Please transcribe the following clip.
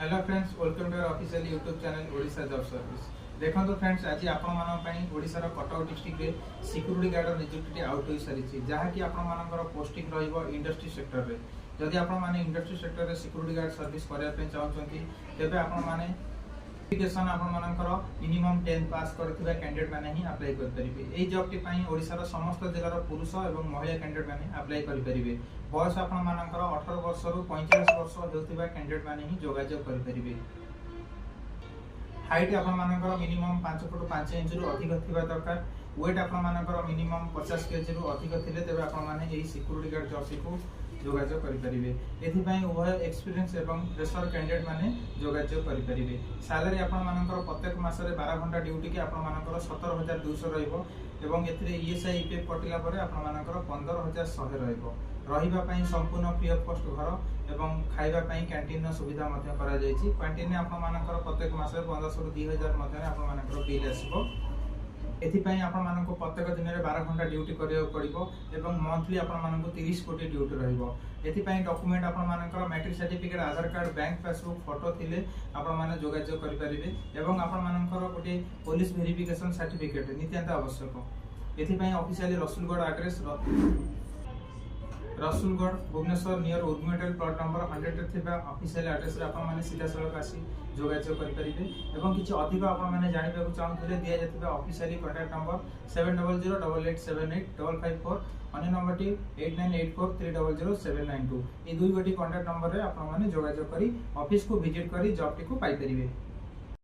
Hello friends, welcome to our official YouTube channel Odisha job service. देखो friends, आज आपण ओडिशार कटक डिस्ट्रिक्ट रे सिक्यूरिटी गार्ड नियुक्ति आउट हो सारी जहाँकि आपण पोस्टिंग रहिबो इंडस्ट्री सेक्टर रे। जदि आपण माने इंडस्ट्री सेक्टर रे सिक्यूरिटी गार्ड सर्विस करिया पे चाहउछंती तेबे आपण माने एप्लिकेशन आपनकर मिनिमम 10 पास करथिबा कैंडिडेट माने ही अप्लाई कर परिबे। एई जॉब टी पई ओडिसा रो समस्त जिल्ला रो पुरुष एवं महिला कैंडिडेट माने अप्लाई करि परिबे। बयस आपण मानकर 18 वर्ष रु 45 वर्ष हेउथिबा कैंडिडेट माने ही जोगाजोग करि परिबे। हाइट आपण मानकर मिनिमम 5 फुट 5 इंच रु अधिक थिबा दरकार। वेट आपण मानकर मिनिमम 50 केजी रु अधिक थिले तेबे आपण माने एई सिक्यूरिटी गार्ड जॉब को जोगाजोग करि परिबे। एथि पई उभय एक्सपीरियंस एवं फ्रेशर कैंडिडेट माने जोगाजोग करि परिबे। सैलरी आपण मानकर प्रत्येक मासरे 12 घंटा ड्यूटी के आपण मानकर 17200 रहइबो एवं एथिरे ईएसआई ईपीएफ कटिला परे आपण मानकर 15100 रहइबो। रहिबा पई संपूर्ण फ्री ऑफ कॉस्ट घर एवं खाइबा पई कैंटीन नो सुविधा मध्य करा जायछि। कैंटीन ने आपण मानकर प्रत्येक मासरे 1500 रु 2000 मध्य आपण मानकर बिल आसीबो। एथि पई आपण मानको प्रत्येक दिन रे 12 घंटा ड्यूटी करियो पड़िबो एवं मंथली आपण मानको 30 कोटी ड्यूटी रहिबो। एथि पई डॉक्यूमेंट आपण मानकर मैट्रिक सर्टिफिकेट, आधार कार्ड, बैंक पासबुक, फोटो थिले आपण माने जोगाजोग करि परिबे एवं आपण मानकर गोटे पुलिस वेरिफिकेशन सर्टिफिकेट नित्यांत आवश्यक। एथि पई officially Rasulgarh address Rasulgarh Bhubaneswar near उर्मिटल प्लॉट नंबर 100 रे थिबा ऑफिशियल एड्रेस रे आपण माने सीधा सड़क आसी जोगाजोग करि परिबे एवं किछि अधिक आपण माने जानिबा को चाहउथिले दिया जतिबा ऑफिशियली कांटेक्ट नंबर 7008887554 अन्य नंबर टी 8984300792। ए दुई गोटी कांटेक्ट नंबर रे आपण माने जोगाजोग करी ऑफिस को विजिट करी जॉब टी को पाई परिबे।